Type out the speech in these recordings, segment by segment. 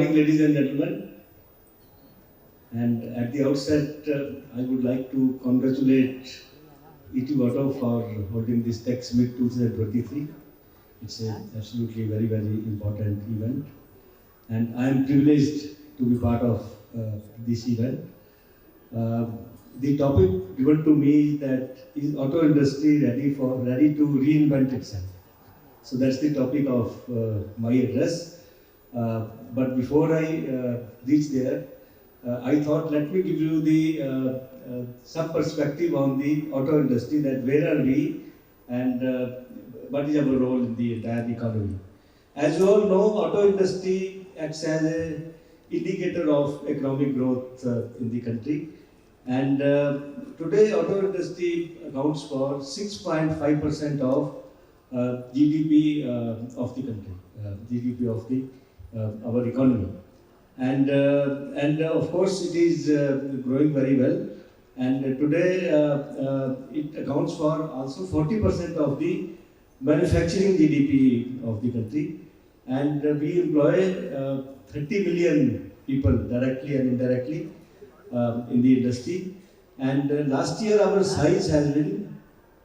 morning, ladies and gentlemen. And at the outset, I would like to congratulate ETAuto for holding this Tech Summit 2023. It's an absolutely very, very important event. And I am privileged to be part of this event. The topic given to me is that is auto industry ready to reinvent itself? So that's the topic of my address. But before I reach there, I thought let me give you the some perspective on the auto industry, that where are we and what is our role in the entire economy. As you all know, auto industry acts as an indicator of economic growth in the country. And today, auto industry accounts for 6.5% of GDP of the country, GDP of the our economy. And of course, it is growing very well. And today, it accounts for also 40% of the manufacturing GDP of the country. And we employ 30 million people directly and indirectly in the industry. And last year our size has been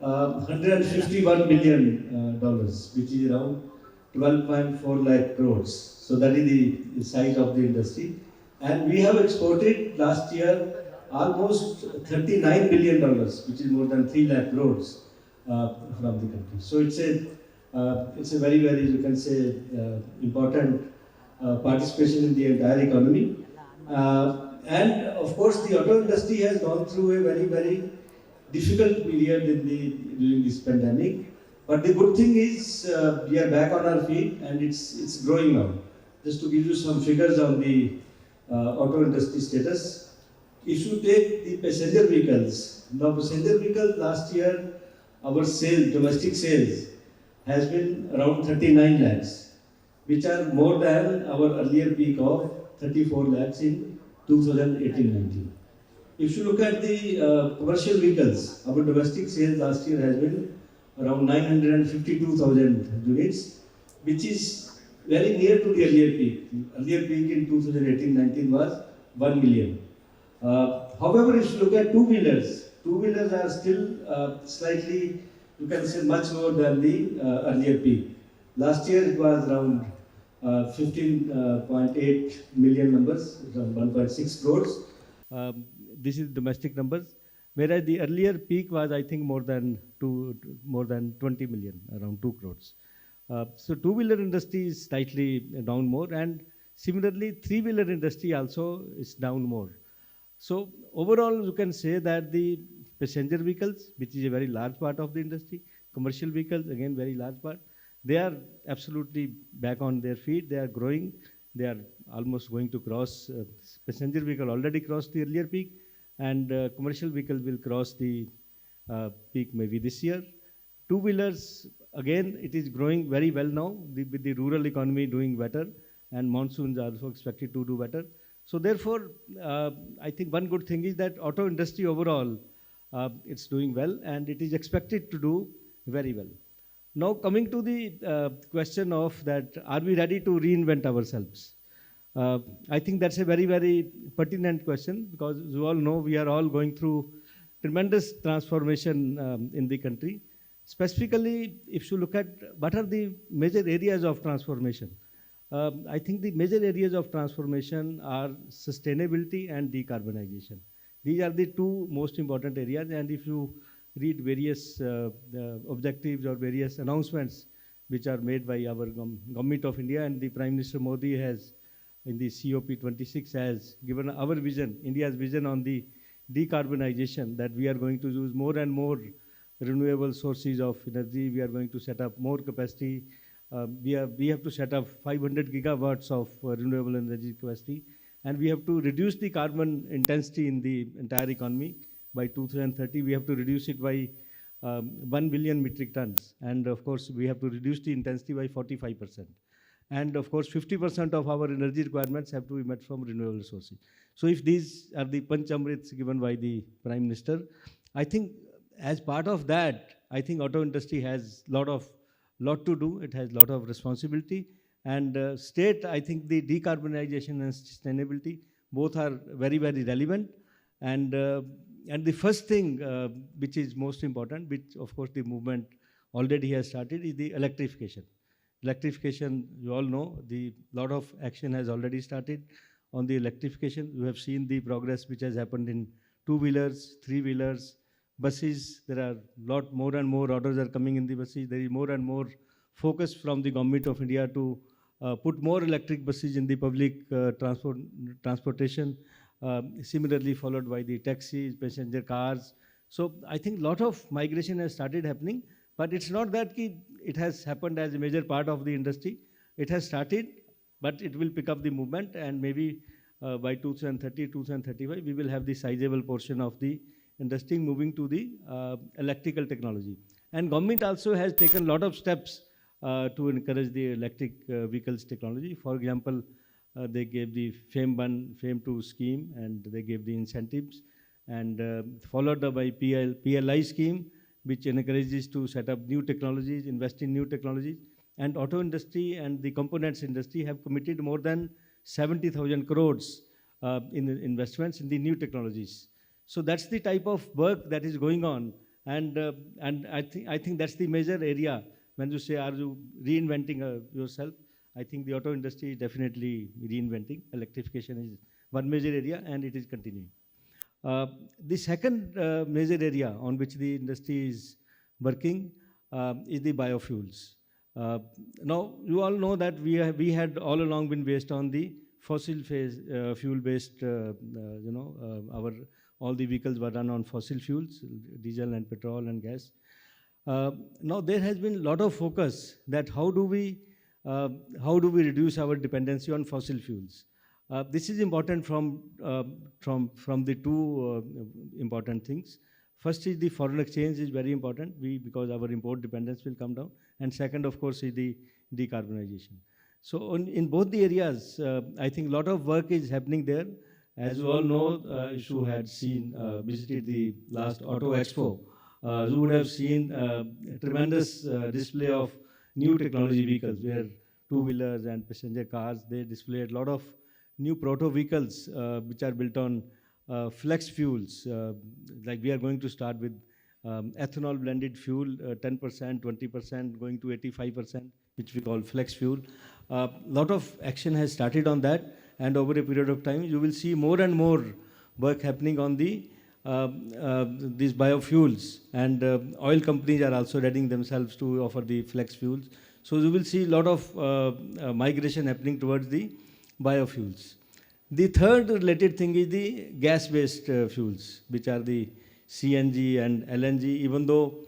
$151 billion, which is around 12.4 lakh crores. So that is the size of the industry. And we have exported last year almost $39 billion, which is more than 3 lakh crores from the country. So it's a very, very, you can say, important participation in the entire economy. And of course, the auto industry has gone through a very, very difficult period during this pandemic. But the good thing is we are back on our feet and it's growing now. Just to give you some figures on the auto industry status. If you take the passenger vehicles, now passenger vehicles last year, our sales, domestic sales, has been around 39 lakhs, which are more than our earlier peak of 34 lakhs in 2018-19. If you look at the commercial vehicles, our domestic sales last year has been around 952,000 units, which is very near to the earlier peak. The earlier peak in 2018-19 was 1 million. However, if you look at two-wheelers are still slightly, you can say, much more than the earlier peak. Last year it was around 15.8 million numbers, around 1.6 crores. This is domestic numbers, whereas the earlier peak was, I think, more than 20 million, around 2 crores. So two-wheeler industry is slightly down more, and similarly three-wheeler industry also is down more. So overall, you can say that the passenger vehicles, which is a very large part of the industry, commercial vehicles, again, very large part, they are absolutely back on their feet. They are growing. They are almost going to cross, passenger vehicle already crossed the earlier peak, and commercial vehicles will cross the peak maybe this year. Two-wheelers, again, it is growing very well now, with the rural economy doing better, and monsoons are also expected to do better. So therefore, I think one good thing is that auto industry overall, it's doing well, and it is expected to do very well. Now coming to the question of that, are we ready to reinvent ourselves? I think that's a very, very pertinent question, because you all know we are all going through tremendous transformation in the country. Specifically, if you look at what are the major areas of transformation, I think the major areas of transformation are sustainability and decarbonization. These are the two most important areas, and if you read various objectives or various announcements which are made by our Government of India, and the Prime Minister Modi has, in the COP26, has given our vision, India's vision on the decarbonization, that we are going to use more and more renewable sources of energy. We are going to set up more capacity. We have to set up 500 gigawatts of renewable energy capacity, and we have to reduce the carbon intensity in the entire economy. By 2030, we have to reduce it by 1 billion metric tons. And of course, we have to reduce the intensity by 45%. And of course, 50% of our energy requirements have to be met from renewable sources. So if these are the Panchamrits given by the Prime Minister, I think as part of that, I think auto industry has lot to do. It has a lot of responsibility. And state, I think the decarbonization and sustainability both are very, very relevant. And the first thing which is most important, which of course the movement already has started, is the electrification. Electrification, you all know, the lot of action has already started on the electrification. You have seen the progress which has happened in two-wheelers, three-wheelers, buses. There are lot more and more orders are coming in the buses. There is more and more focus from the government of India to put more electric buses in the public transportation. Similarly followed by the taxis, passenger cars. So I think a lot of migration has started happening, but it's not that it has happened as a major part of the industry. It has started, but it will pick up the movement, and maybe by 2030, 2035, we will have the sizable portion of the industry moving to the electrical technology. And government also has taken a lot of steps to encourage the electric vehicles technology. For example, they gave the FAME 1, FAME 2 scheme, and they gave the incentives, and followed up by PLI scheme, which encourages to set up new technologies, invest in new technologies. And auto industry and the components industry have committed more than 70,000 crores in investments in the new technologies. So that's the type of work that is going on, and I think that's the major area. When you say, are you reinventing yourself? I think the auto industry is definitely reinventing. Electrification is one major area, and it is continuing. The second major area on which the industry is working is the biofuels. Now, you all know that we had all along been based on the fossil fuel-based, all the vehicles were run on fossil fuels, diesel and petrol and gas. Now, there has been a lot of focus that how do we reduce our dependency on fossil fuels. This is important from the two important things. First is the foreign exchange is very important because our import dependence will come down. And second, of course, is the decarbonization. So in both the areas, I think a lot of work is happening there. As you all know, if you had visited the last Auto Expo, you would have seen a tremendous display of new technology vehicles where two-wheelers and passenger cars, they displayed a lot of new proto vehicles which are built on flex fuels. Like we are going to start with ethanol blended fuel, 10%, 20%, going to 85%, which we call flex fuel. A lot of action has started on that, and over a period of time, you will see more and more work happening on these biofuels, and oil companies are also readying themselves to offer the flex fuels. So you will see a lot of migration happening towards the biofuels. The third related thing is the gas-based fuels, which are the CNG and LNG, even though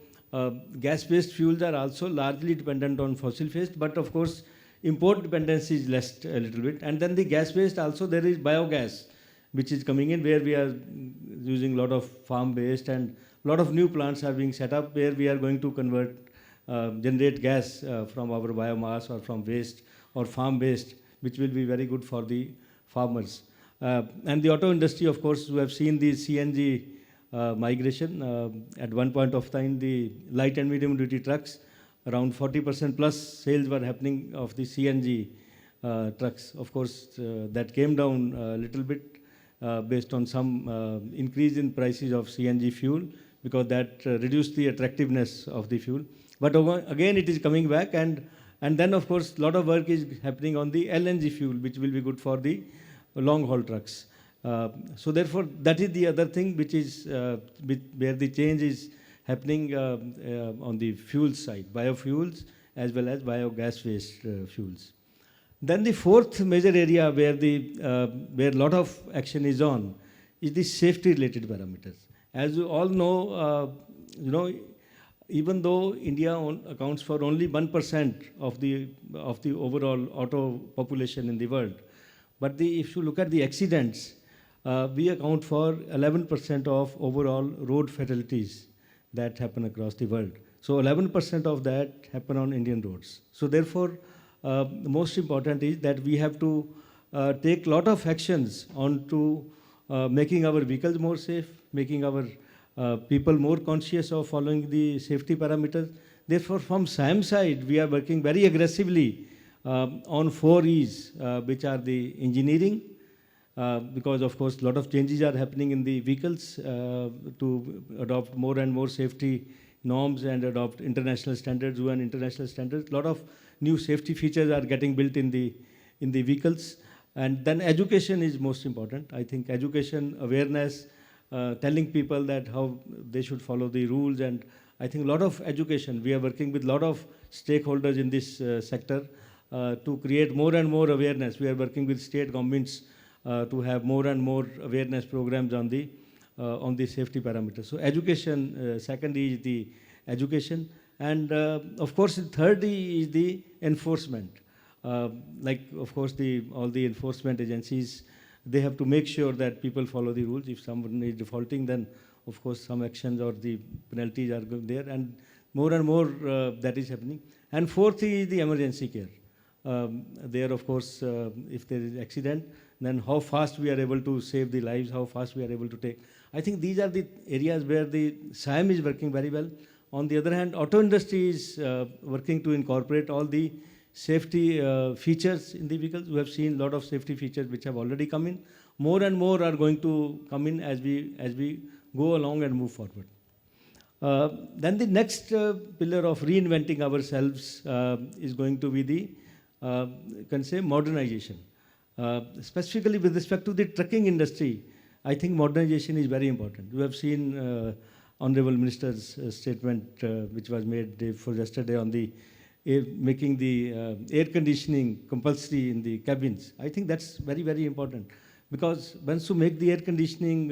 gas-based fuels are also largely dependent on fossil-based, but of course, import dependency is less a little bit. And then the gas-based also, there is biogas, which is coming in, where we are using a lot of farm-based, and a lot of new plants are being set up where we are going to generate gas from our biomass or from waste or farm-based, which will be very good for the farmers. And the auto industry, of course, we have seen the CNG migration. At one point of time, the light and medium duty trucks, around 40% plus sales were happening of the CNG trucks. Of course, that came down a little bit based on some increase in prices of CNG fuel, because that reduced the attractiveness of the fuel. But again, it is coming back, and then, of course, a lot of work is happening on the LNG fuel, which will be good for the long-haul trucks. So therefore, that is the other thing which is where the change is happening on the fuel side, biofuels as well as biogas-based fuels. Then the fourth major area where a lot of action is on is the safety-related parameters. As you all know, even though India accounts for only 1% of the overall auto population in the world, but if you look at the accidents, we account for 11% of overall road fatalities that happen across the world. So 11% of that happen on Indian roads. So therefore, the most important is that we have to take a lot of actions on to making our vehicles more safe, making our people more conscious of following the safety parameters. Therefore, from SIAM side, we are working very aggressively on 4 E's, which are the engineering, because of course a lot of changes are happening in the vehicles to adopt more and more safety norms and adopt international standards, UN international standards. A lot of new safety features are getting built in the vehicles. And then education is most important. I think education, awareness, telling people that how they should follow the rules, and I think a lot of education. We are working with a lot of stakeholders in this sector to create more and more awareness. We are working with state governments to have more and more awareness programs on the safety parameters. So education, second is the education, and of course the third is the enforcement. Like of course all the enforcement agencies, they have to make sure that people follow the rules. If someone is defaulting, then of course some actions or the penalties are there, and more that is happening. And fourth is the emergency care. There of course if there is accident, then how fast we are able to save the lives, how fast we are able to take. I think these are the areas where the SIAM is working very well. On the other hand, auto industry is working to incorporate all the safety features in the vehicles. We have seen a lot of safety features which have already come in. More and more are going to come in as we go along and move forward. Then the next pillar of reinventing ourselves is going to be the modernization. Specifically with respect to the trucking industry, I think modernization is very important. We have seen Honorable Minister's statement which was made for yesterday on the making the air conditioning compulsory in the cabins. I think that's very, very important, because once you make the air conditioning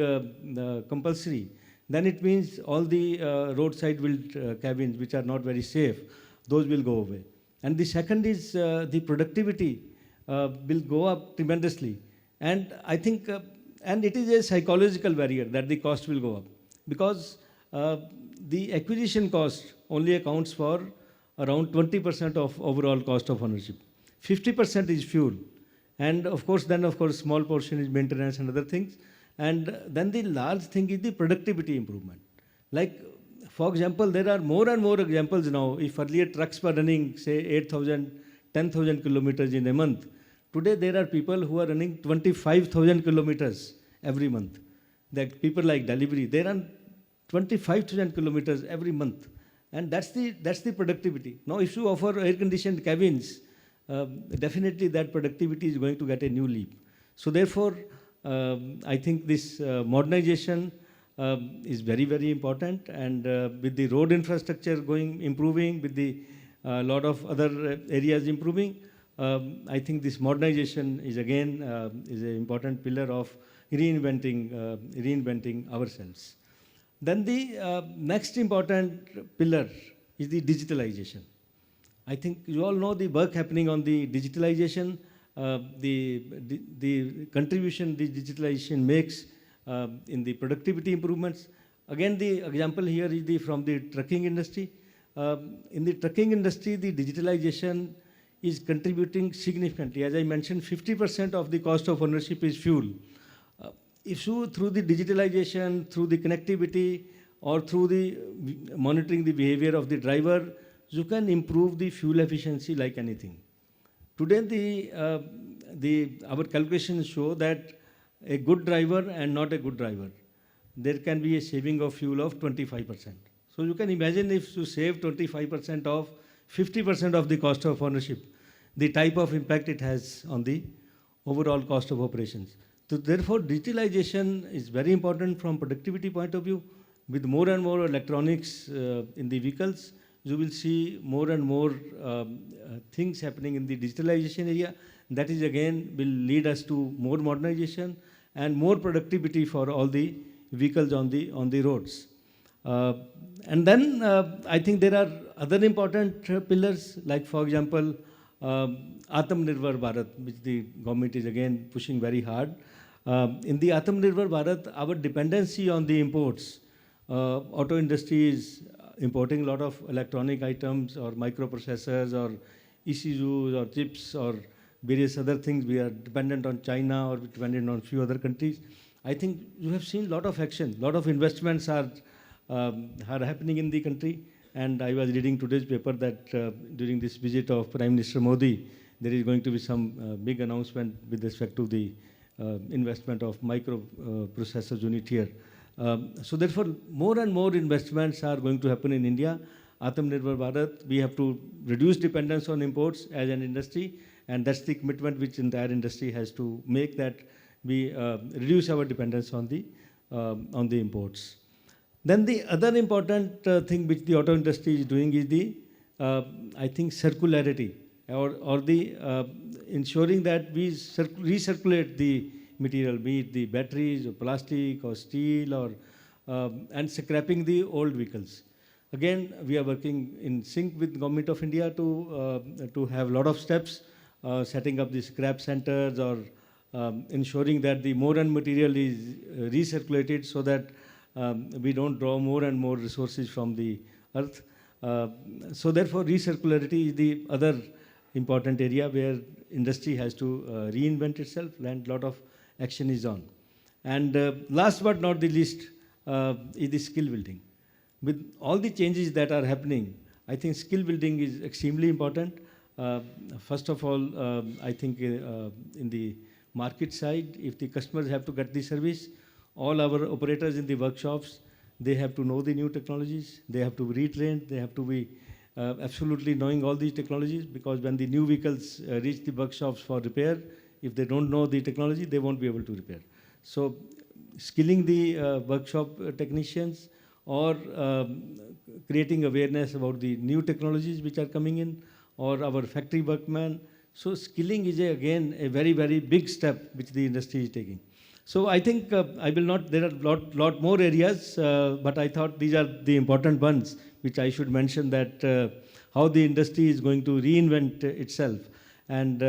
compulsory, then it means all the roadside built cabins which are not very safe, those will go away. And the second is the productivity will go up tremendously. And I think, and it is a psychological barrier that the cost will go up, because the acquisition cost only accounts for around 20% of overall cost of ownership. 50% is fuel. And of course, small portion is maintenance and other things. And then the large thing is the productivity improvement. Like, for example, there are more and more examples now. If earlier trucks were running, say, 8,000, 10,000 kilometers in a month, today there are people who are running 25,000 kilometers every month. That people like delivery, they run 25,000 kilometers every month. And that's the productivity. Now, if you offer air-conditioned cabins, definitely that productivity is going to get a new leap. So therefore, I think this modernization is very, very important. And with the road infrastructure improving, with the lot of other areas improving, I think this modernization is again is an important pillar of reinventing ourselves. Then the next important pillar is the digitalization. I think you all know the work happening on the digitalization, the contribution the digitalization makes in the productivity improvements. Again, the example here is from the trucking industry. In the trucking industry, the digitalization is contributing significantly. As I mentioned, 50% of the cost of ownership is fuel. If you, through the digitalization, through the connectivity, or through the monitoring the behavior of the driver, you can improve the fuel efficiency like anything. Today, our calculations show that a good driver and not a good driver, there can be a saving of fuel of 25%. So you can imagine if you save 25% of 50% of the cost of ownership, the type of impact it has on the overall cost of operations. So therefore, digitalization is very important from productivity point of view. With more and more electronics in the vehicles, you will see more and more things happening in the digitalization area. That is again will lead us to more modernization and more productivity for all the vehicles on the roads. And then I think there are other important pillars, like for example, Atmanirbhar Bharat, which the government is again pushing very hard. In the Atmanirbhar Bharat, our dependency on the imports, auto industry is importing a lot of electronic items or microprocessors or ECUs or chips or various other things. We are dependent on China or dependent on few other countries. I think you have seen a lot of action, a lot of investments are happening in the country. And I was reading today's paper that during this visit of Prime Minister Modi, there is going to be some big announcement with respect to the investment of micro processor unit here. So therefore, more and more investments are going to happen in India. Atmanirbhar Bharat, we have to reduce dependence on imports as an industry, and that's the commitment which entire industry has to make, that we reduce our dependence on the imports. Then the other important thing which the auto industry is doing is the, I think, circularity, or the ensuring that we recirculate the material, be it the batteries or plastic or steel, or and scrapping the old vehicles. Again, we are working in sync with Government of India to have a lot of steps, setting up the scrap centers, or ensuring that the more and material is recirculated, so that we don't draw more and more resources from the earth. So therefore, recircularity is the other important area where industry has to reinvent itself, and a lot of action is on. And last but not the least is the skill building. With all the changes that are happening, I think skill building is extremely important. First of all, I think in the market side, if the customers have to get the service, all our operators in the workshops, they have to know the new technologies, they have to be retrained, they have to be absolutely knowing all these technologies, because when the new vehicles reach the workshops for repair, if they don't know the technology, they won't be able to repair. So skilling the workshop technicians, or creating awareness about the new technologies which are coming in, or our factory workmen. So skilling is again a very, very big step which the industry is taking. So I think I will not, there are lot more areas, but I thought these are the important ones which I should mention, that how the industry is going to reinvent itself. And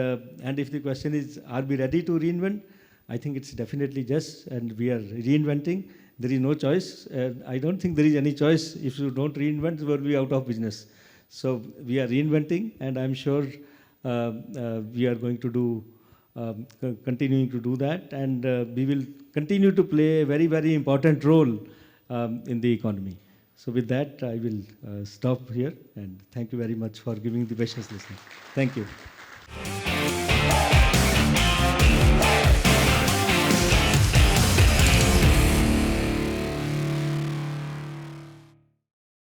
if the question is, are we ready to reinvent? I think it's definitely yes, and we are reinventing. There is no choice. I don't think there is any choice. If you don't reinvent, we will be out of business. So we are reinventing, and I'm sure we are going to do, continuing to do that, and we will continue to play a very, very important role in the economy. So with that, I will stop here, and thank you very much for giving the patience listening. Thank you.